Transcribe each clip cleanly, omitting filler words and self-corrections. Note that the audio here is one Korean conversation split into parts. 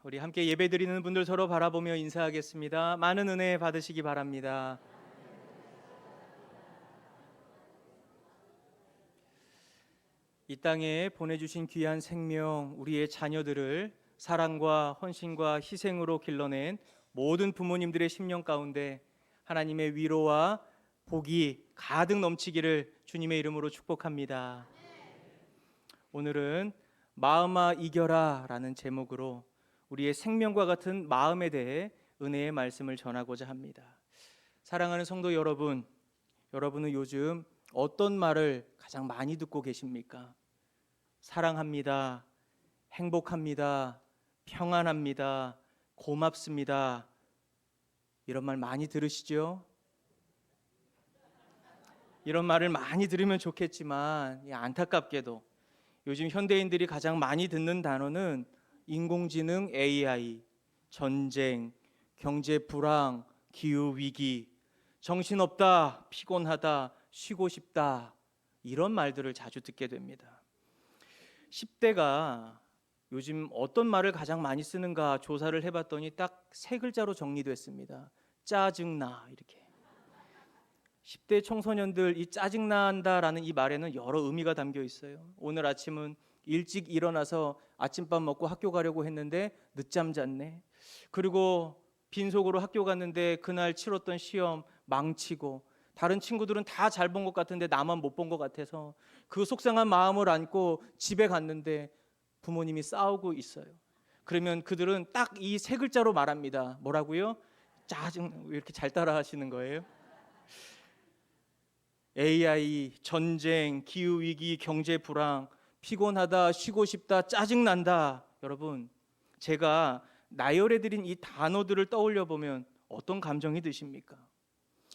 우리 함께 예배드리는 분들 서로 바라보며 인사하겠습니다. 많은 은혜 받으시기 바랍니다. 이 땅에 보내주신 귀한 생명, 우리의 자녀들을 사랑과 헌신과 희생으로 길러낸 모든 부모님들의 심령 가운데 하나님의 위로와 복이 가득 넘치기를 주님의 이름으로 축복합니다. 오늘은 마음아 이겨라 라는 제목으로 우리의 생명과 같은 마음에 대해 은혜의 말씀을 전하고자 합니다. 사랑하는 성도 여러분, 여러분은 요즘 어떤 말을 가장 많이 듣고 계십니까? 사랑합니다, 행복합니다, 평안합니다, 고맙습니다, 이런 말 많이 들으시죠? 이런 말을 많이 들으면 좋겠지만 안타깝게도 요즘 현대인들이 가장 많이 듣는 단어는 인공지능 AI, 전쟁, 경제 불황, 기후 위기, 정신없다, 피곤하다, 쉬고 싶다, 이런 말들을 자주 듣게 됩니다. 10대가 요즘 어떤 말을 가장 많이 쓰는가 조사를 해봤더니 딱 3글자로 정리됐습니다. 짜증나. 이렇게 10대 청소년들 이 짜증난다라는 이 말에는 여러 의미가 담겨 있어요. 오늘 아침은 일찍 일어나서 아침밥 먹고 학교 가려고 했는데 늦잠 잤네. 그리고 빈속으로 학교 갔는데 그날 치렀던 시험 망치고, 다른 친구들은 다 잘 본 것 같은데 나만 못 본 것 같아서 그 속상한 마음을 안고 집에 갔는데 부모님이 싸우고 있어요. 그러면 그들은 딱 이 3글자로 말합니다. 뭐라고요? 짜증. 왜 이렇게 잘 따라 하시는 거예요? AI, 전쟁, 기후위기, 경제 불황, 피곤하다, 쉬고 싶다, 짜증난다. 여러분, 제가 나열해드린 이 단어들을 떠올려 보면 어떤 감정이 드십니까?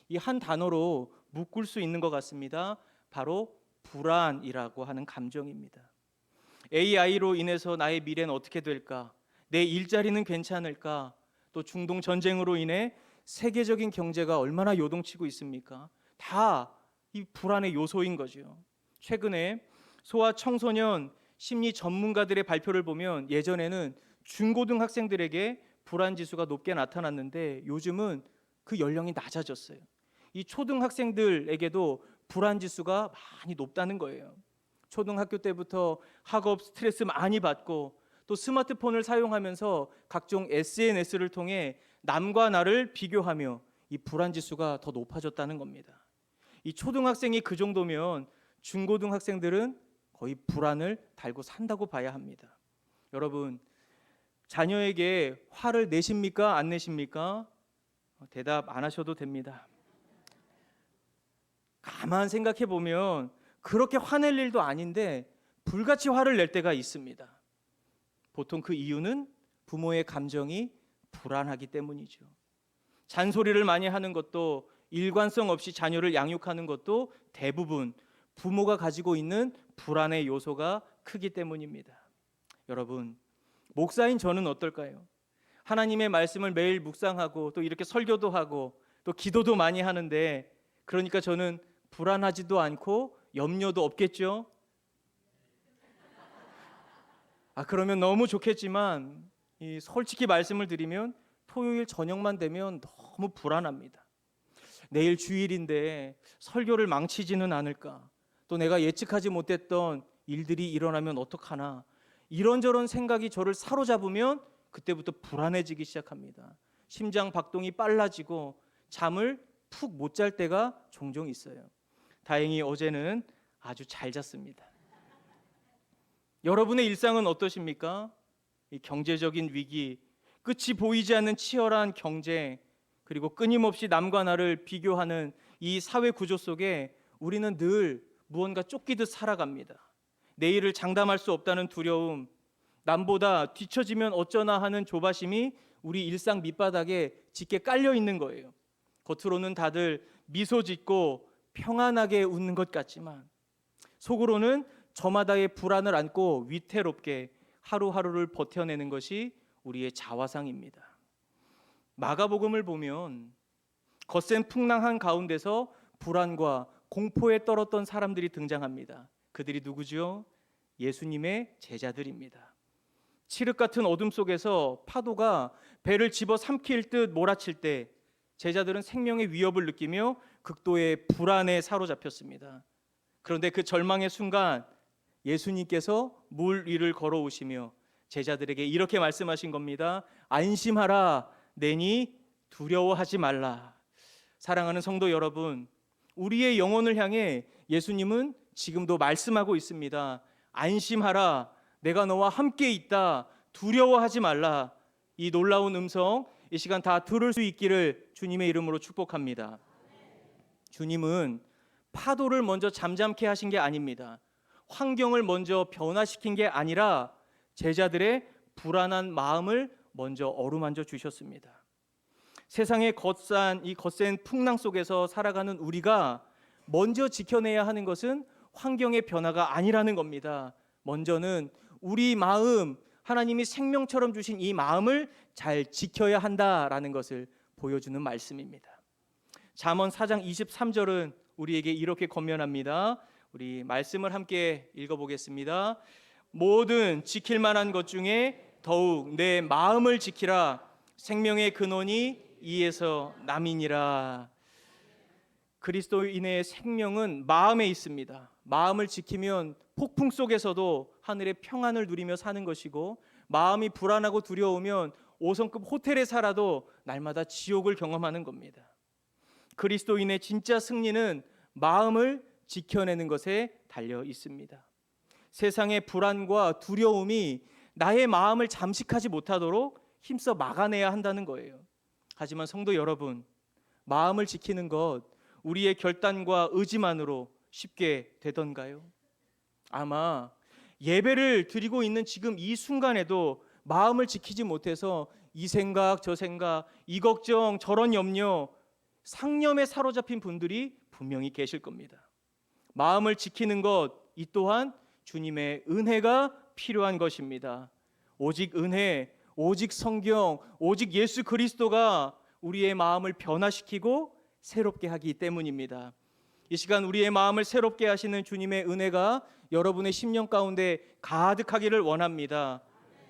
이 한 단어로 묶을 수 있는 것 같습니다. 바로 불안이라고 하는 감정입니다. AI로 인해서 나의 미래는 어떻게 될까? 내 일자리는 괜찮을까? 또 중동 전쟁으로 인해 세계적인 경제가 얼마나 요동치고 있습니까? 다 이 불안의 요소인 거죠. 최근에 소아 청소년 심리 전문가들의 발표를 보면 예전에는 중고등학생들에게 불안 지수가 높게 나타났는데 요즘은 그 연령이 낮아졌어요. 이 초등학생들에게도 불안 지수가 많이 높다는 거예요. 초등학교 때부터 학업 스트레스 많이 받고 또 스마트폰을 사용하면서 각종 SNS를 통해 남과 나를 비교하며 이 불안 지수가 더 높아졌다는 겁니다. 이 초등학생이 그 정도면 중고등학생들은 거의 불안을 달고 산다고 봐야 합니다. 여러분, 자녀에게 화를 내십니까? 안 내십니까? 대답 안 하셔도 됩니다. 가만 생각해 보면 그렇게 화낼 일도 아닌데 불같이 화를 낼 때가 있습니다. 보통 그 이유는 부모의 감정이 불안하기 때문이죠. 잔소리를 많이 하는 것도, 일관성 없이 자녀를 양육하는 것도 대부분 부모가 가지고 있는 불안의 요소가 크기 때문입니다. 여러분, 목사인 저는 어떨까요? 하나님의 말씀을 매일 묵상하고 또 이렇게 설교도 하고 또 기도도 많이 하는데, 그러니까 저는 불안하지도 않고 염려도 없겠죠? 그러면 너무 좋겠지만 솔직히 말씀을 드리면 토요일 저녁만 되면 너무 불안합니다. 내일 주일인데 설교를 망치지는 않을까? 또 내가 예측하지 못했던 일들이 일어나면 어떡하나? 이런저런 생각이 저를 사로잡으면 그때부터 불안해지기 시작합니다. 심장 박동이 빨라지고 잠을 푹 못 잘 때가 종종 있어요. 다행히 어제는 아주 잘 잤습니다. 여러분의 일상은 어떠십니까? 이 경제적인 위기, 끝이 보이지 않는 치열한 경쟁, 그리고 끊임없이 남과 나를 비교하는 이 사회 구조 속에 우리는 늘 무언가 쫓기듯 살아갑니다. 내일을 장담할 수 없다는 두려움, 남보다 뒤처지면 어쩌나 하는 조바심이 우리 일상 밑바닥에 짙게 깔려 있는 거예요. 겉으로는 다들 미소 짓고 평안하게 웃는 것 같지만 속으로는 저마다의 불안을 안고 위태롭게 하루하루를 버텨내는 것이 우리의 자화상입니다. 마가복음을 보면 거센 풍랑한 가운데서 불안과 공포에 떨었던 사람들이 등장합니다. 그들이 누구죠? 예수님의 제자들입니다. 칠흑 같은 어둠 속에서 파도가 배를 집어 삼킬 듯 몰아칠 때 제자들은 생명의 위협을 느끼며 극도의 불안에 사로잡혔습니다. 그런데 그 절망의 순간 예수님께서 물 위를 걸어오시며 제자들에게 이렇게 말씀하신 겁니다. 안심하라, 내니 두려워하지 말라. 사랑하는 성도 여러분, 우리의 영혼을 향해 예수님은 지금도 말씀하고 있습니다. 안심하라, 내가 너와 함께 있다, 두려워하지 말라. 이 놀라운 음성 이 시간 다 들을 수 있기를 주님의 이름으로 축복합니다. 주님은 파도를 먼저 잠잠케 하신 게 아닙니다. 환경을 먼저 변화시킨 게 아니라 제자들의 불안한 마음을 먼저 어루만져 주셨습니다. 세상의 거센 풍랑 속에서 살아가는 우리가 먼저 지켜내야 하는 것은 환경의 변화가 아니라는 겁니다. 먼저는 우리 마음, 하나님이 생명처럼 주신 이 마음을 잘 지켜야 한다라는 것을 보여주는 말씀입니다. 잠언 4장 23절은 우리에게 이렇게 권면합니다. 우리 말씀을 함께 읽어보겠습니다. 모든 지킬 만한 것 중에 더욱 내 마음을 지키라. 생명의 근원이 이에서 남이니라. 그리스도인의 생명은 마음에 있습니다. 마음을 지키면 폭풍 속에서도 하늘의 평안을 누리며 사는 것이고, 마음이 불안하고 두려우면 5성급 호텔에 살아도 날마다 지옥을 경험하는 겁니다. 그리스도인의 진짜 승리는 마음을 지켜내는 것에 달려 있습니다. 세상의 불안과 두려움이 나의 마음을 잠식하지 못하도록 힘써 막아내야 한다는 거예요. 하지만 성도 여러분, 마음을 지키는 것 우리의 결단과 의지만으로 쉽게 되던가요? 아마 예배를 드리고 있는 지금 이 순간에도 마음을 지키지 못해서 이 생각 저 생각, 이 걱정 저런 염려, 상념에 사로잡힌 분들이 분명히 계실 겁니다. 마음을 지키는 것, 이 또한 주님의 은혜가 필요한 것입니다. 오직 은혜, 오직 성경, 오직 예수 그리스도가 우리의 마음을 변화시키고 새롭게 하기 때문입니다. 이 시간 우리의 마음을 새롭게 하시는 주님의 은혜가 여러분의 심령 가운데 가득하기를 원합니다.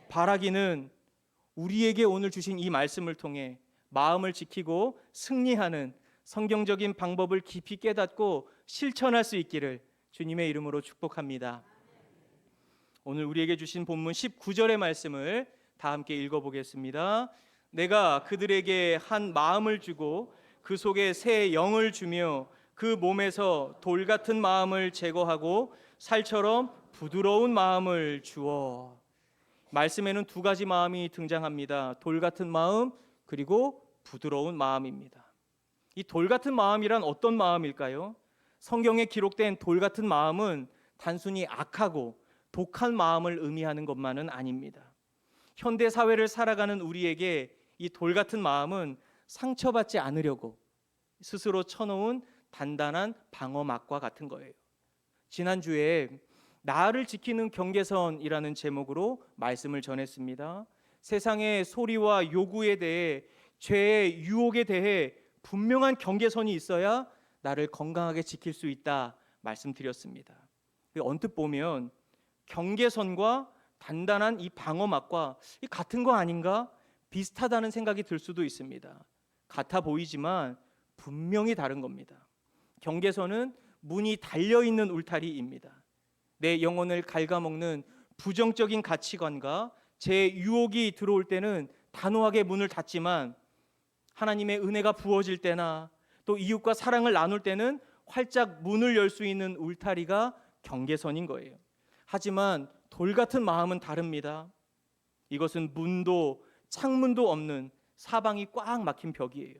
바라기는 우리에게 오늘 주신 이 말씀을 통해 마음을 지키고 승리하는 성경적인 방법을 깊이 깨닫고 실천할 수 있기를 주님의 이름으로 축복합니다. 오늘 우리에게 주신 본문 19절의 말씀을 다 함께 읽어보겠습니다. 내가 그들에게 한 마음을 주고 그 속에 새 영을 주며 그 몸에서 돌 같은 마음을 제거하고 살처럼 부드러운 마음을 주어. 말씀에는 두 가지 마음이 등장합니다. 돌 같은 마음, 그리고 부드러운 마음입니다. 이 돌 같은 마음이란 어떤 마음일까요? 성경에 기록된 돌 같은 마음은 단순히 악하고 독한 마음을 의미하는 것만은 아닙니다. 현대 사회를 살아가는 우리에게 이 돌 같은 마음은 상처받지 않으려고 스스로 쳐놓은 단단한 방어막과 같은 거예요. 지난주에 나를 지키는 경계선이라는 제목으로 말씀을 전했습니다. 세상의 소리와 요구에 대해, 죄의 유혹에 대해 분명한 경계선이 있어야 나를 건강하게 지킬 수 있다 말씀드렸습니다. 언뜻 보면 경계선과 단단한 이 방어막과 같은 거 아닌가? 비슷하다는 생각이 들 수도 있습니다. 같아 보이지만 분명히 다른 겁니다. 경계선은 문이 달려있는 울타리입니다. 내 영혼을 갉아먹는 부정적인 가치관과 제 유혹이 들어올 때는 단호하게 문을 닫지만, 하나님의 은혜가 부어질 때나 또 이웃과 사랑을 나눌 때는 활짝 문을 열 수 있는 울타리가 경계선인 거예요. 하지만 돌 같은 마음은 다릅니다. 이것은 문도 창문도 없는 사방이 꽉 막힌 벽이에요.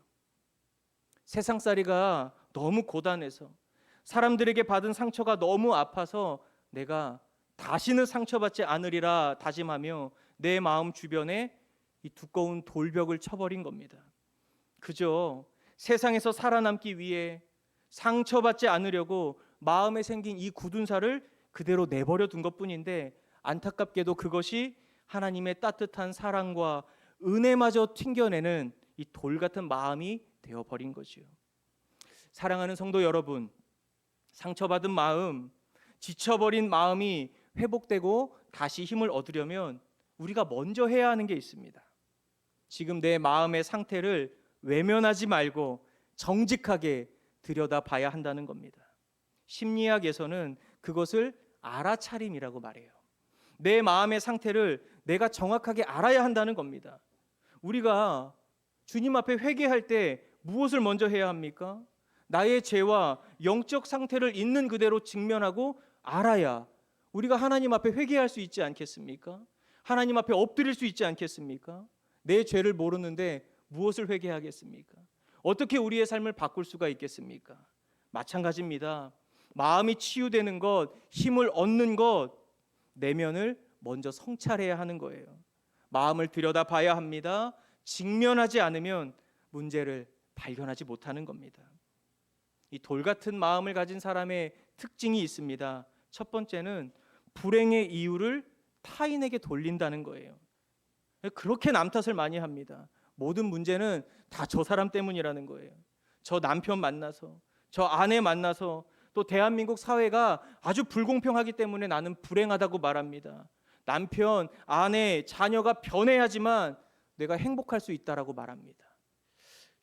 세상살이가 너무 고단해서, 사람들에게 받은 상처가 너무 아파서 내가 다시는 상처받지 않으리라 다짐하며 내 마음 주변에 이 두꺼운 돌벽을 쳐버린 겁니다. 그저 세상에서 살아남기 위해 상처받지 않으려고 마음에 생긴 이 굳은 살을 그대로 내버려 둔 것뿐인데, 안타깝게도 그것이 하나님의 따뜻한 사랑과 은혜마저 튕겨내는 이 돌 같은 마음이 되어버린 거지요. 사랑하는 성도 여러분, 상처받은 마음, 지쳐버린 마음이 회복되고 다시 힘을 얻으려면 우리가 먼저 해야 하는 게 있습니다. 지금 내 마음의 상태를 외면하지 말고 정직하게 들여다봐야 한다는 겁니다. 심리학에서는 그것을 알아차림이라고 말해요. 내 마음의 상태를 내가 정확하게 알아야 한다는 겁니다. 우리가 주님 앞에 회개할 때 무엇을 먼저 해야 합니까? 나의 죄와 영적 상태를 있는 그대로 직면하고 알아야 우리가 하나님 앞에 회개할 수 있지 않겠습니까? 하나님 앞에 엎드릴 수 있지 않겠습니까? 내 죄를 모르는데 무엇을 회개하겠습니까? 어떻게 우리의 삶을 바꿀 수가 있겠습니까? 마찬가지입니다. 마음이 치유되는 것, 힘을 얻는 것, 내면을 먼저 성찰해야 하는 거예요. 마음을 들여다봐야 합니다. 직면하지 않으면 문제를 발견하지 못하는 겁니다. 이 돌 같은 마음을 가진 사람의 특징이 있습니다. 첫 번째는 불행의 이유를 타인에게 돌린다는 거예요. 그렇게 남 탓을 많이 합니다. 모든 문제는 다 저 사람 때문이라는 거예요. 저 남편 만나서, 저 아내 만나서, 또 대한민국 사회가 아주 불공평하기 때문에 나는 불행하다고 말합니다. 남편, 아내, 자녀가 변해야지만 내가 행복할 수 있다라고 말합니다.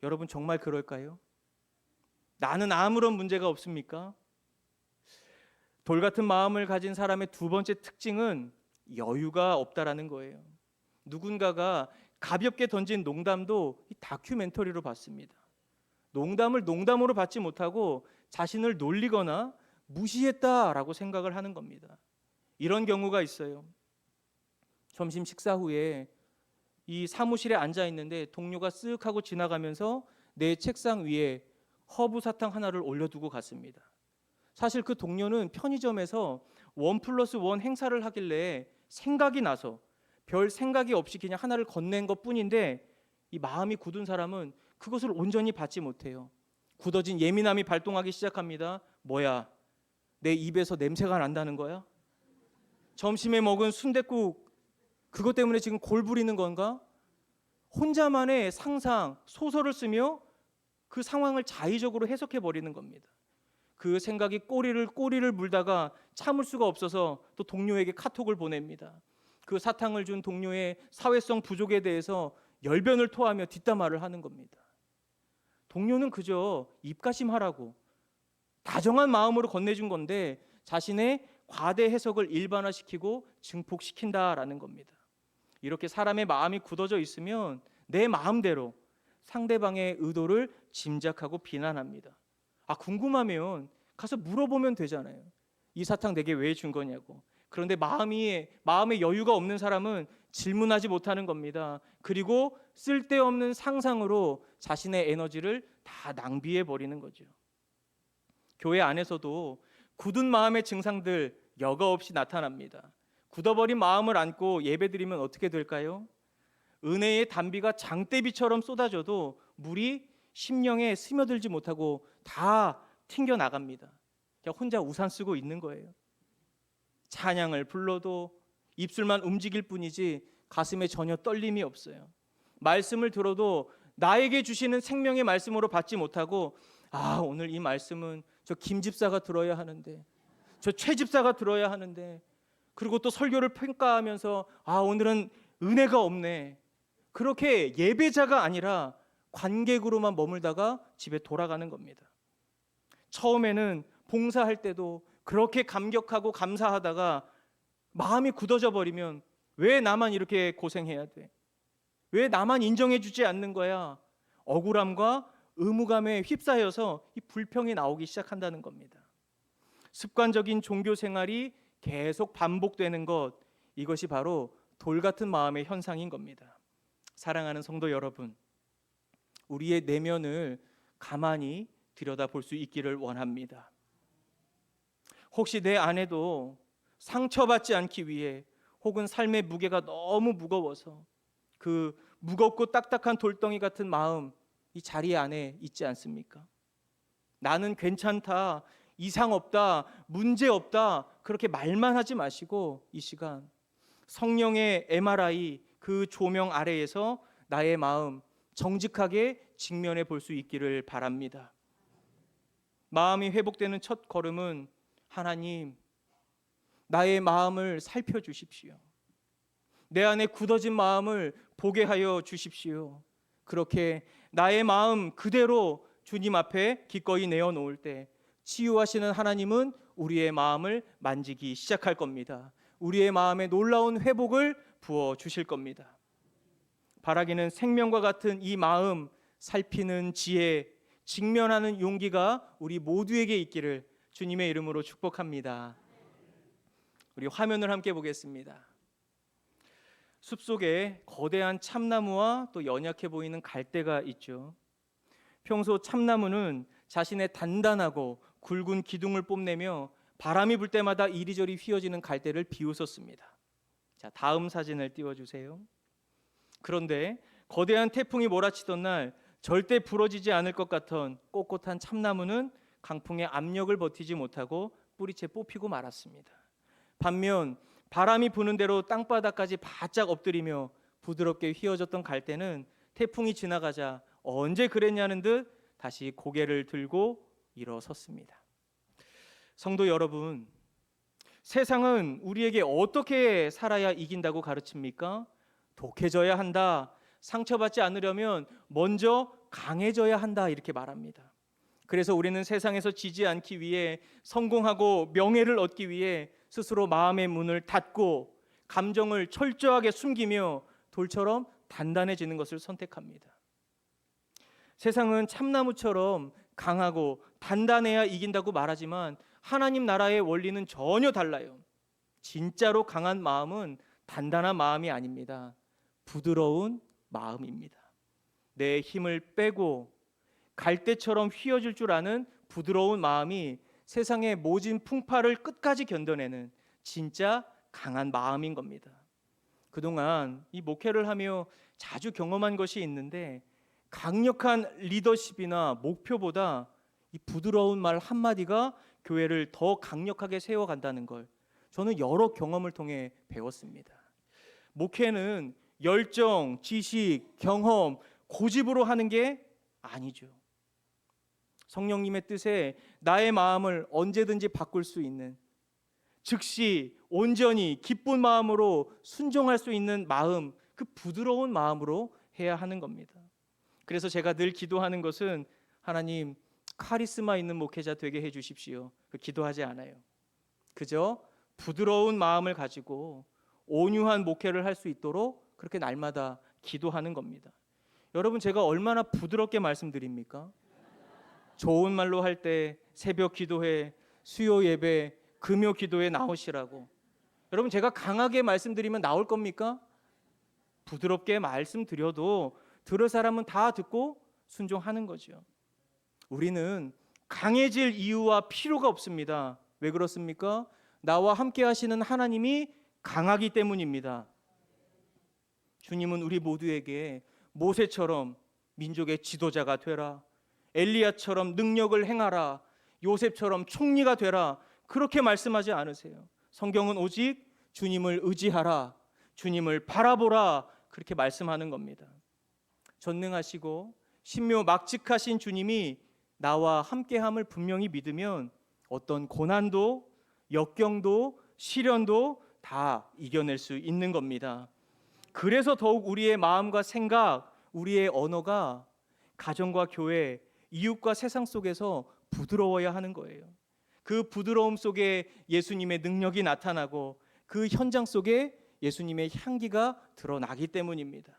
여러분 정말 그럴까요? 나는 아무런 문제가 없습니까? 돌 같은 마음을 가진 사람의 두 번째 특징은 여유가 없다라는 거예요. 누군가가 가볍게 던진 농담도 다큐멘터리로 봤습니다. 농담을 농담으로 받지 못하고 자신을 놀리거나 무시했다라고 생각을 하는 겁니다. 이런 경우가 있어요. 점심 식사 후에 이 사무실에 앉아 있는데 동료가 쓱 하고 지나가면서 내 책상 위에 허브 사탕 하나를 올려두고 갔습니다. 사실 그 동료는 편의점에서 1+1 행사를 하길래 생각이 나서 별 생각이 없이 그냥 하나를 건넨 것 뿐인데, 이 마음이 굳은 사람은 그것을 온전히 받지 못해요. 굳어진 예민함이 발동하기 시작합니다. 뭐야, 내 입에서 냄새가 난다는 거야? 점심에 먹은 순댓국 그것 때문에 지금 골 부리는 건가? 혼자만의 상상, 소설을 쓰며 그 상황을 자의적으로 해석해 버리는 겁니다. 그 생각이 꼬리를 물다가 참을 수가 없어서 또 동료에게 카톡을 보냅니다. 그 사탕을 준 동료의 사회성 부족에 대해서 열변을 토하며 뒷담화를 하는 겁니다. 동료는 그저 입가심하라고 다정한 마음으로 건네준 건데 자신의 과대 해석을 일반화시키고 증폭시킨다라는 겁니다. 이렇게 사람의 마음이 굳어져 있으면 내 마음대로 상대방의 의도를 짐작하고 비난합니다. 궁금하면 가서 물어보면 되잖아요. 이 사탕 내게 왜 준 거냐고. 그런데 마음의 여유가 없는 사람은 질문하지 못하는 겁니다. 그리고 쓸데없는 상상으로 자신의 에너지를 다 낭비해 버리는 거죠. 교회 안에서도 굳은 마음의 증상들 여과 없이 나타납니다. 굳어버린 마음을 안고 예배드리면 어떻게 될까요? 은혜의 단비가 장대비처럼 쏟아져도 물이 심령에 스며들지 못하고 다 튕겨 나갑니다. 그냥 혼자 우산 쓰고 있는 거예요. 찬양을 불러도 입술만 움직일 뿐이지 가슴에 전혀 떨림이 없어요. 말씀을 들어도 나에게 주시는 생명의 말씀으로 받지 못하고, 오늘 이 말씀은 저 김 집사가 들어야 하는데, 저 최 집사가 들어야 하는데, 그리고 또 설교를 평가하면서 오늘은 은혜가 없네. 그렇게 예배자가 아니라 관객으로만 머물다가 집에 돌아가는 겁니다. 처음에는 봉사할 때도 그렇게 감격하고 감사하다가 마음이 굳어져 버리면 왜 나만 이렇게 고생해야 돼? 왜 나만 인정해 주지 않는 거야? 억울함과 의무감에 휩싸여서 이 불평이 나오기 시작한다는 겁니다. 습관적인 종교 생활이 계속 반복되는 것, 이것이 바로 돌 같은 마음의 현상인 겁니다. 사랑하는 성도 여러분, 우리의 내면을 가만히 들여다볼 수 있기를 원합니다. 혹시 내 안에도 상처받지 않기 위해 혹은 삶의 무게가 너무 무거워서 그 무겁고 딱딱한 돌덩이 같은 마음 이 자리 안에 있지 않습니까? 나는 괜찮다, 이상 없다, 문제 없다 그렇게 말만 하지 마시고 이 시간 성령의 MRI 그 조명 아래에서 나의 마음 정직하게 직면해 볼 수 있기를 바랍니다. 마음이 회복되는 첫 걸음은 하나님, 나의 마음을 살펴주십시오. 내 안에 굳어진 마음을 보게 하여 주십시오. 그렇게 나의 마음 그대로 주님 앞에 기꺼이 내어놓을 때 치유하시는 하나님은 우리의 마음을 만지기 시작할 겁니다. 우리의 마음에 놀라운 회복을 부어 주실 겁니다. 바라기는 생명과 같은 이 마음 살피는 지혜, 직면하는 용기가 우리 모두에게 있기를 주님의 이름으로 축복합니다. 우리 화면을 함께 보겠습니다. 숲속에 거대한 참나무와 또 연약해 보이는 갈대가 있죠. 평소 참나무는 자신의 단단하고 굵은 기둥을 뽐내며 바람이 불 때마다 이리저리 휘어지는 갈대를 비웃었습니다. 자, 다음 사진을 띄워주세요. 그런데 거대한 태풍이 몰아치던 날 절대 부러지지 않을 것 같던 꼿꼿한 참나무는 강풍의 압력을 버티지 못하고 뿌리채 뽑히고 말았습니다. 반면 바람이 부는 대로 땅바닥까지 바짝 엎드리며 부드럽게 휘어졌던 갈대는 태풍이 지나가자 언제 그랬냐는 듯 다시 고개를 들고 일어섰습니다. 성도 여러분, 세상은 우리에게 어떻게 살아야 이긴다고 가르칩니까? 독해져야 한다. 상처받지 않으려면 먼저 강해져야 한다. 이렇게 말합니다. 그래서 우리는 세상에서 지지 않기 위해 성공하고 명예를 얻기 위해 스스로 마음의 문을 닫고 감정을 철저하게 숨기며 돌처럼 단단해지는 것을 선택합니다. 세상은 참나무처럼 강하고 단단해야 이긴다고 말하지만 하나님 나라의 원리는 전혀 달라요. 진짜로 강한 마음은 단단한 마음이 아닙니다. 부드러운 마음입니다. 내 힘을 빼고 갈대처럼 휘어질 줄 아는 부드러운 마음이 세상의 모진 풍파를 끝까지 견뎌내는 진짜 강한 마음인 겁니다. 그동안 이 목회를 하며 자주 경험한 것이 있는데 강력한 리더십이나 목표보다 이 부드러운 말 한마디가 교회를 더 강력하게 세워간다는 걸 저는 여러 경험을 통해 배웠습니다. 목회는 열정, 지식, 경험, 고집으로 하는 게 아니죠. 성령님의 뜻에 나의 마음을 언제든지 바꿀 수 있는, 즉시 온전히 기쁜 마음으로 순종할 수 있는 마음, 그 부드러운 마음으로 해야 하는 겁니다. 그래서 제가 늘 기도하는 것은 하나님 카리스마 있는 목회자 되게 해주십시오. 기도하지 않아요. 그저 부드러운 마음을 가지고 온유한 목회를 할 수 있도록 그렇게 날마다 기도하는 겁니다. 여러분, 제가 얼마나 부드럽게 말씀드립니까? 좋은 말로 할 때 새벽 기도회, 수요 예배, 금요 기도회 나오시라고. 여러분, 제가 강하게 말씀드리면 나올 겁니까? 부드럽게 말씀드려도 들을 사람은 다 듣고 순종하는 거죠. 우리는 강해질 이유와 필요가 없습니다. 왜 그렇습니까? 나와 함께 하시는 하나님이 강하기 때문입니다. 주님은 우리 모두에게 모세처럼 민족의 지도자가 되라, 엘리야처럼 능력을 행하라, 요셉처럼 총리가 되라, 그렇게 말씀하지 않으세요. 성경은 오직 주님을 의지하라, 주님을 바라보라, 그렇게 말씀하는 겁니다. 전능하시고 신묘막직하신 주님이 나와 함께함을 분명히 믿으면 어떤 고난도 역경도 시련도 다 이겨낼 수 있는 겁니다. 그래서 더욱 우리의 마음과 생각, 우리의 언어가 가정과 교회, 이웃과 세상 속에서 부드러워야 하는 거예요. 그 부드러움 속에 예수님의 능력이 나타나고 그 현장 속에 예수님의 향기가 드러나기 때문입니다.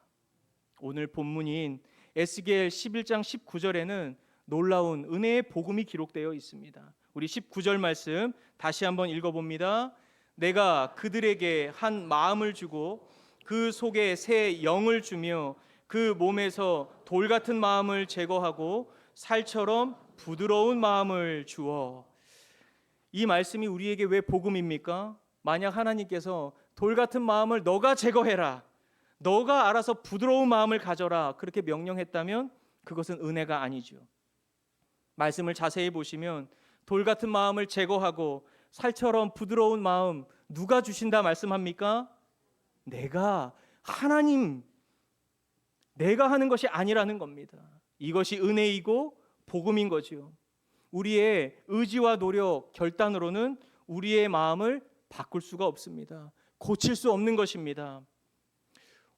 오늘 본문인 에스겔 11장 19절에는 놀라운 은혜의 복음이 기록되어 있습니다. 우리 19절 말씀 다시 한번 읽어봅니다. 내가 그들에게 한 마음을 주고 그 속에 새 영을 주며 그 몸에서 돌 같은 마음을 제거하고 살처럼 부드러운 마음을 주어. 이 말씀이 우리에게 왜 복음입니까? 만약 하나님께서 돌 같은 마음을 너가 제거해라, 너가 알아서 부드러운 마음을 가져라, 그렇게 명령했다면 그것은 은혜가 아니죠. 말씀을 자세히 보시면 돌 같은 마음을 제거하고 살처럼 부드러운 마음 누가 주신다 말씀합니까? 내가 하는 것이 아니라는 겁니다. 이것이 은혜이고 복음인 거죠. 우리의 의지와 노력, 결단으로는 우리의 마음을 바꿀 수가 없습니다. 고칠 수 없는 것입니다.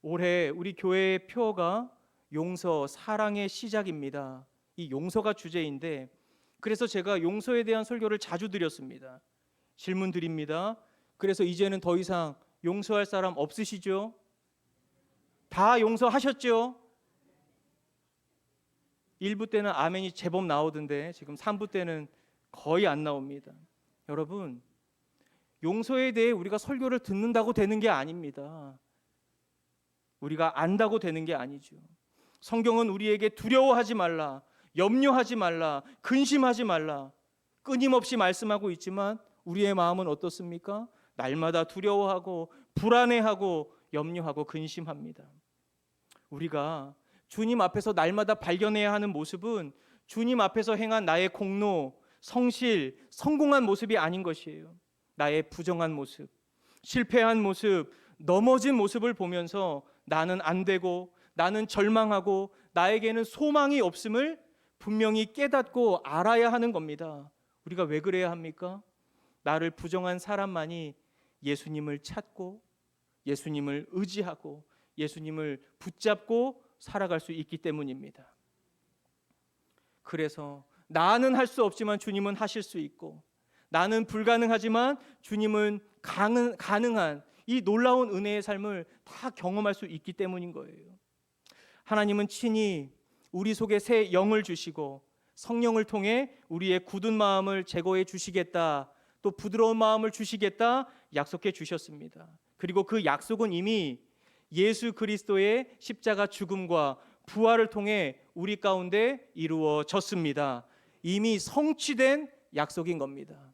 올해 우리 교회의 표어가 용서, 사랑의 시작입니다. 이 용서가 주제인데, 그래서 제가 용서에 대한 설교를 자주 드렸습니다. 질문 드립니다. 그래서 이제는 더 이상 용서할 사람 없으시죠? 다 용서하셨죠? 1부 때는 아멘이 제법 나오던데 지금 3부 때는 거의 안 나옵니다. 여러분, 용서에 대해 우리가 설교를 듣는다고 되는 게 아닙니다. 우리가 안다고 되는 게 아니죠. 성경은 우리에게 두려워하지 말라, 염려하지 말라, 근심하지 말라 끊임없이 말씀하고 있지만 우리의 마음은 어떻습니까? 날마다 두려워하고 불안해하고 염려하고 근심합니다. 우리가 주님 앞에서 날마다 발견해야 하는 모습은 주님 앞에서 행한 나의 공로, 성실, 성공한 모습이 아닌 것이에요. 나의 부정한 모습, 실패한 모습, 넘어진 모습을 보면서 나는 안 되고 나는 절망하고 나에게는 소망이 없음을 분명히 깨닫고 알아야 하는 겁니다. 우리가 왜 그래야 합니까? 나를 부정한 사람만이 예수님을 찾고 예수님을 의지하고 예수님을 붙잡고 살아갈 수 있기 때문입니다. 그래서 나는 할 수 없지만 주님은 하실 수 있고, 나는 불가능하지만 주님은 가능한 이 놀라운 은혜의 삶을 다 경험할 수 있기 때문인 거예요. 하나님은 친히 우리 속에 새 영을 주시고 성령을 통해 우리의 굳은 마음을 제거해 주시겠다, 또 부드러운 마음을 주시겠다 약속해 주셨습니다. 그리고 그 약속은 이미 예수 그리스도의 십자가 죽음과 부활을 통해 우리 가운데 이루어졌습니다. 이미 성취된 약속인 겁니다.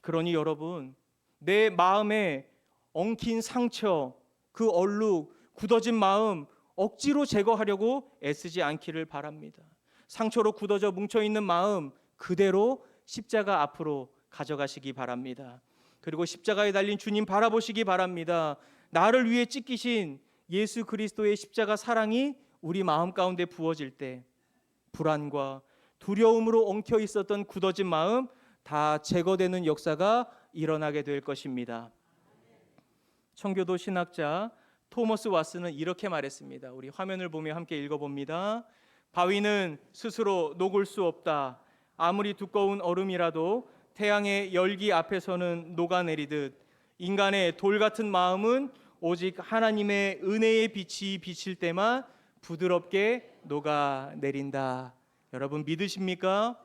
그러니 여러분, 내 마음에 엉킨 상처, 그 얼룩, 굳어진 마음 억지로 제거하려고 애쓰지 않기를 바랍니다. 상처로 굳어져 뭉쳐있는 마음 그대로 십자가 앞으로 가져가시기 바랍니다. 그리고 십자가에 달린 주님 바라보시기 바랍니다. 나를 위해 찢기신 예수 그리스도의 십자가 사랑이 우리 마음 가운데 부어질 때 불안과 두려움으로 엉켜 있었던 굳어진 마음 다 제거되는 역사가 일어나게 될 것입니다. 청교도 신학자 토머스 왓슨은 이렇게 말했습니다. 우리 화면을 보며 함께 읽어봅니다. 바위는 스스로 녹을 수 없다. 아무리 두꺼운 얼음이라도 태양의 열기 앞에서는 녹아내리듯 인간의 돌 같은 마음은 오직 하나님의 은혜의 빛이 비칠 때만 부드럽게 녹아내린다. 여러분 믿으십니까?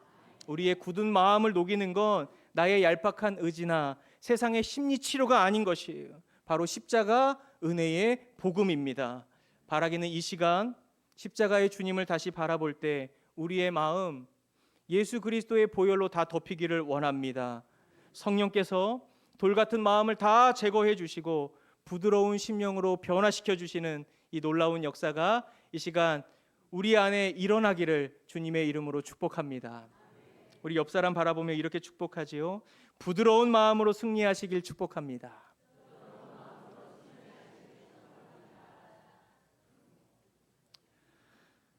우리의 굳은 마음을 녹이는 건 나의 얄팍한 의지나 세상의 심리 치료가 아닌 것이에요. 바로 십자가 은혜의 복음입니다. 바라기는 이 시간 십자가의 주님을 다시 바라볼 때 우리의 마음 예수 그리스도의 보혈로 다 덮이기를 원합니다. 성령께서 돌 같은 마음을 다 제거해 주시고 부드러운 심령으로 변화시켜 주시는 이 놀라운 역사가 이 시간 우리 안에 일어나기를 주님의 이름으로 축복합니다. 우리 옆 사람 바라보며 이렇게 축복하지요. 부드러운 마음으로 승리하시길 축복합니다.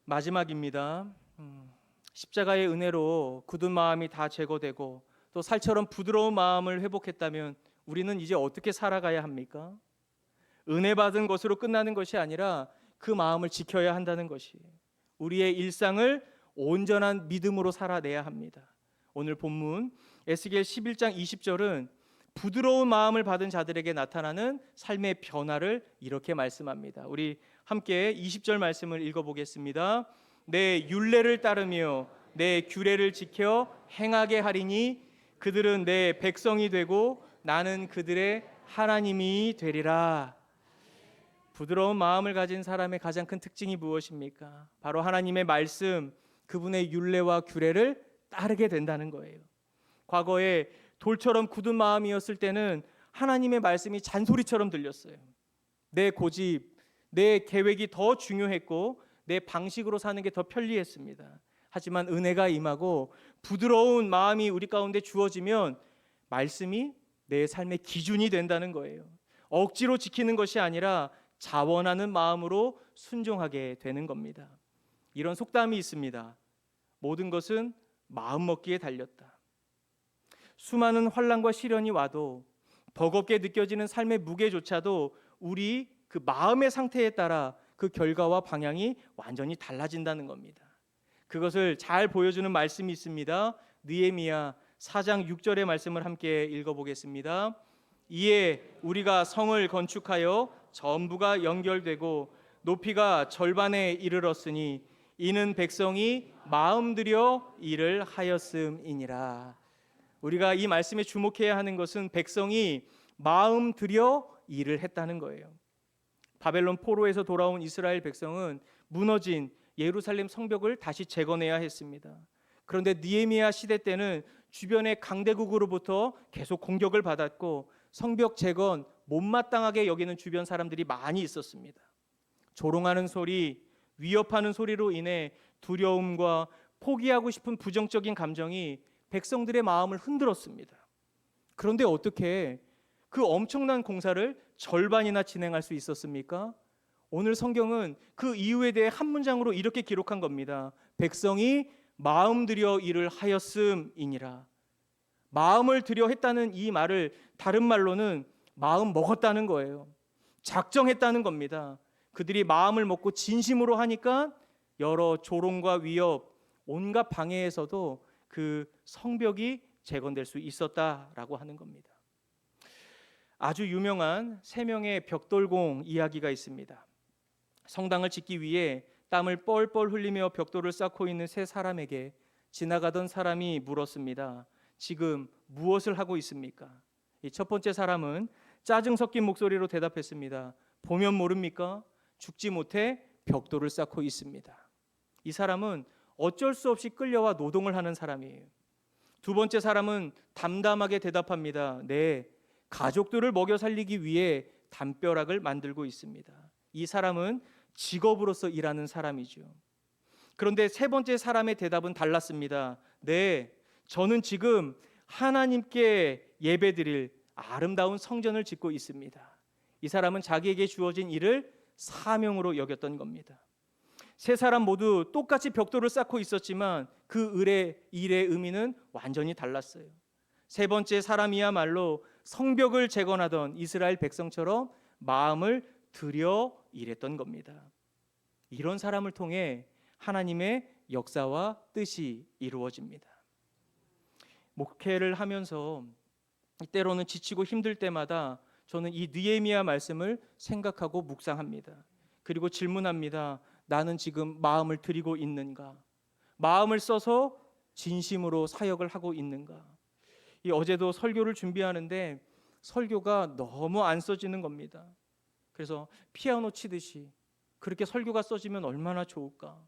마지막입니다. 십자가의 은혜로 굳은 마음이 다 제거되고 또 살처럼 부드러운 마음을 회복했다면 우리는 이제 어떻게 살아가야 합니까? 은혜 받은 것으로 끝나는 것이 아니라 그 마음을 지켜야 한다는 것이 우리의 일상을 온전한 믿음으로 살아내야 합니다. 오늘 본문 에스겔 11장 20절은 부드러운 마음을 받은 자들에게 나타나는 삶의 변화를 이렇게 말씀합니다. 우리 함께 20절 말씀을 읽어보겠습니다. 내 율례를 따르며 내 규례를 지켜 행하게 하리니 그들은 내 백성이 되고 나는 그들의 하나님이 되리라. 부드러운 마음을 가진 사람의 가장 큰 특징이 무엇입니까? 바로 하나님의 말씀, 그분의 율례와 규례를 따르게 된다는 거예요. 과거에 돌처럼 굳은 마음이었을 때는 하나님의 말씀이 잔소리처럼 들렸어요. 내 고집, 내 계획이 더 중요했고 내 방식으로 사는 게 더 편리했습니다. 하지만 은혜가 임하고 부드러운 마음이 우리 가운데 주어지면 말씀이 내 삶의 기준이 된다는 거예요. 억지로 지키는 것이 아니라 자원하는 마음으로 순종하게 되는 겁니다. 이런 속담이 있습니다. 모든 것은 마음먹기에 달렸다. 수많은 환난과 시련이 와도 버겁게 느껴지는 삶의 무게조차도 우리 그 마음의 상태에 따라 그 결과와 방향이 완전히 달라진다는 겁니다. 그것을 잘 보여주는 말씀이 있습니다. 느헤미야 4장 6절의 말씀을 함께 읽어보겠습니다. 이에 우리가 성을 건축하여 전부가 연결되고 높이가 절반에 이르렀으니 이는 백성이 마음 들여 일을 하였음이니라. 우리가 이 말씀에 주목해야 하는 것은 백성이 마음 들여 일을 했다는 거예요. 바벨론 포로에서 돌아온 이스라엘 백성은 무너진 예루살렘 성벽을 다시 재건해야 했습니다. 그런데 느헤미야 시대 때는 주변의 강대국으로부터 계속 공격을 받았고 성벽 재건 못마땅하게 여기는 주변 사람들이 많이 있었습니다. 조롱하는 소리, 위협하는 소리로 인해 두려움과 포기하고 싶은 부정적인 감정이 백성들의 마음을 흔들었습니다. 그런데 어떻게 그 엄청난 공사를 절반이나 진행할 수 있었습니까? 오늘 성경은 그 이유에 대해 한 문장으로 이렇게 기록한 겁니다. 백성이 마음 들여 일을 하였음이니라. 마음을 들여 했다는 이 말을 다른 말로는 마음 먹었다는 거예요. 작정했다는 겁니다. 그들이 마음을 먹고 진심으로 하니까 여러 조롱과 위협, 온갖 방해에서도 그 성벽이 재건될 수 있었다라고 하는 겁니다. 아주 유명한 3명의 벽돌공 이야기가 있습니다. 성당을 짓기 위해 땀을 뻘뻘 흘리며 벽돌을 쌓고 있는 3사람에게 지나가던 사람이 물었습니다. 지금 무엇을 하고 있습니까? 이 첫 번째 사람은 짜증 섞인 목소리로 대답했습니다. 보면 모릅니까? 죽지 못해 벽돌을 쌓고 있습니다. 이 사람은 어쩔 수 없이 끌려와 노동을 하는 사람이에요. 두 번째 사람은 담담하게 대답합니다. 네, 가족들을 먹여 살리기 위해 담벼락을 만들고 있습니다. 이 사람은 직업으로서 일하는 사람이죠. 그런데 세 번째 사람의 대답은 달랐습니다. 네, 저는 지금 하나님께 예배드릴 아름다운 성전을 짓고 있습니다. 이 사람은 자기에게 주어진 일을 사명으로 여겼던 겁니다. 세 사람 모두 똑같이 벽돌을 쌓고 있었지만 그 일의 의미는 완전히 달랐어요. 세 번째 사람이야말로 성벽을 재건하던 이스라엘 백성처럼 마음을 들여 일했던 겁니다. 이런 사람을 통해 하나님의 역사와 뜻이 이루어집니다. 목회를 하면서 때로는 지치고 힘들 때마다 저는 이 느헤미야 말씀을 생각하고 묵상합니다. 그리고 질문합니다. 나는 지금 마음을 들이고 있는가? 마음을 써서 진심으로 사역을 하고 있는가? 어제도 설교를 준비하는데 설교가 너무 안 써지는 겁니다. 그래서 피아노 치듯이 그렇게 설교가 써지면 얼마나 좋을까?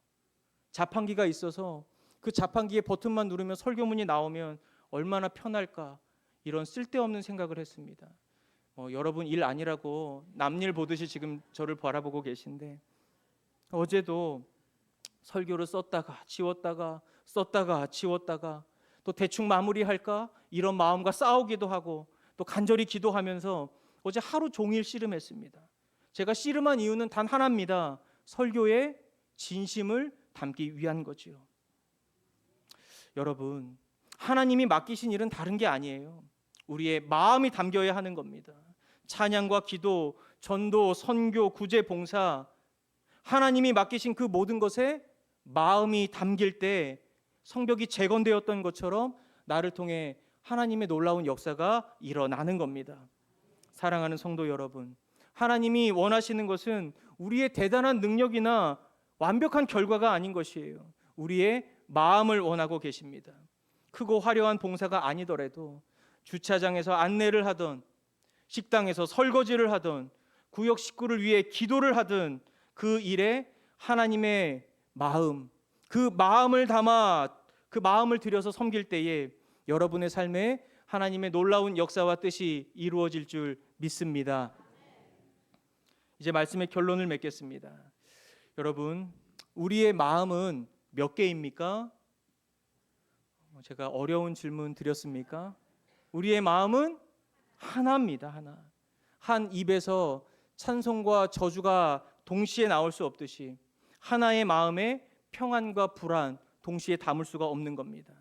자판기가 있어서 그 자판기에 버튼만 누르면 설교문이 나오면 얼마나 편할까? 이런 쓸데없는 생각을 했습니다. 여러분 일 아니라고 남일 보듯이 지금 저를 바라보고 계신데 어제도 설교를 썼다가 지웠다가 썼다가 지웠다가 또 대충 마무리할까? 이런 마음과 싸우기도 하고 또 간절히 기도하면서 어제 하루 종일 씨름했습니다. 제가 씨름한 이유는 단 하나입니다. 설교에 진심을 담기 위한 거지요. 여러분, 하나님이 맡기신 일은 다른 게 아니에요. 우리의 마음이 담겨야 하는 겁니다. 찬양과 기도, 전도, 선교, 구제, 봉사, 하나님이 맡기신 그 모든 것에 마음이 담길 때 성벽이 재건되었던 것처럼 나를 통해 하나님의 놀라운 역사가 일어나는 겁니다. 사랑하는 성도 여러분, 하나님이 원하시는 것은 우리의 대단한 능력이나 완벽한 결과가 아닌 것이에요. 우리의 마음을 원하고 계십니다. 크고 화려한 봉사가 아니더라도 주차장에서 안내를 하던, 식당에서 설거지를 하던, 구역 식구를 위해 기도를 하던 그 일에 하나님의 마음, 그 마음을 담아 그 마음을 들여서 섬길 때에 여러분의 삶에 하나님의 놀라운 역사와 뜻이 이루어질 줄 믿습니다. 이제 말씀의 결론을 맺겠습니다. 여러분, 우리의 마음은 몇 개입니까? 제가 어려운 질문 드렸습니까? 우리의 마음은 하나입니다. 하나. 한 입에서 찬송과 저주가 동시에 나올 수 없듯이 하나의 마음에 평안과 불안 동시에 담을 수가 없는 겁니다.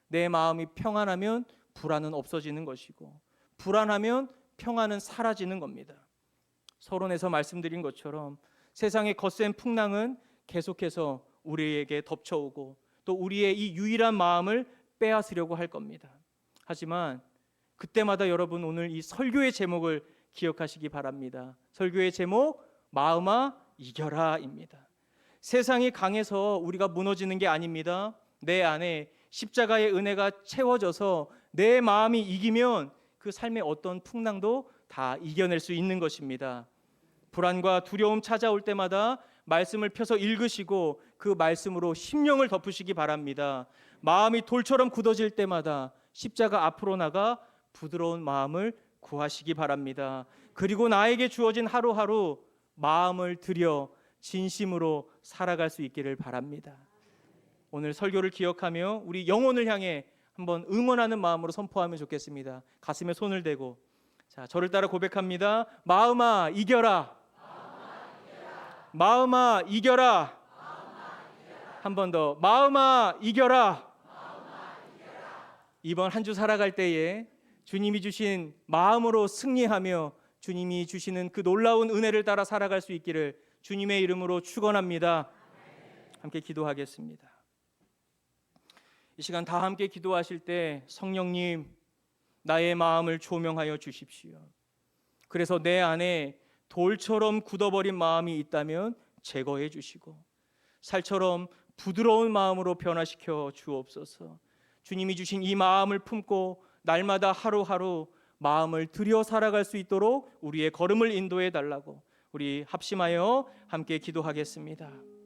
내 마음이 평안하면 불안은 없어지는 것이고 불안하면 평안은 사라지는 겁니다. 서론에서 말씀드린 것처럼 세상의 거센 풍랑은 계속해서 우리에게 덮쳐오고 또 우리의 이 유일한 마음을 빼앗으려고 할 겁니다. 하지만 그때마다 여러분 오늘 이 설교의 제목을 기억하시기 바랍니다. 설교의 제목 마음아 이겨라입니다. 세상이 강해서 우리가 무너지는 게 아닙니다. 내 안에 십자가의 은혜가 채워져서 내 마음이 이기면 그 삶의 어떤 풍랑도 다 이겨낼 수 있는 것입니다. 불안과 두려움 찾아올 때마다 말씀을 펴서 읽으시고 그 말씀으로 심령을 덮으시기 바랍니다. 마음이 돌처럼 굳어질 때마다 십자가 앞으로 나가 부드러운 마음을 구하시기 바랍니다. 그리고 나에게 주어진 하루하루 마음을 들여 진심으로 살아갈 수 있기를 바랍니다. 오늘 설교를 기억하며 우리 영혼을 향해 한번 응원하는 마음으로 선포하면 좋겠습니다. 가슴에 손을 대고 자, 저를 따라 고백합니다. 마음아 이겨라. 마음아 이겨라. 한 번 더. 마음아 이겨라. 이번 한 주 살아갈 때에 주님이 주신 마음으로 승리하며 주님이 주시는 그 놀라운 은혜를 따라 살아갈 수 있기를 주님의 이름으로 축원합니다. 함께 기도하겠습니다. 이 시간 다 함께 기도하실 때 성령님 나의 마음을 조명하여 주십시오. 그래서 내 안에 돌처럼 굳어버린 마음이 있다면 제거해 주시고 살처럼 부드러운 마음으로 변화시켜 주옵소서. 주님이 주신 이 마음을 품고 날마다 하루하루 마음을 들여 살아갈 수 있도록 우리의 걸음을 인도해 달라고 우리 합심하여 함께 기도하겠습니다.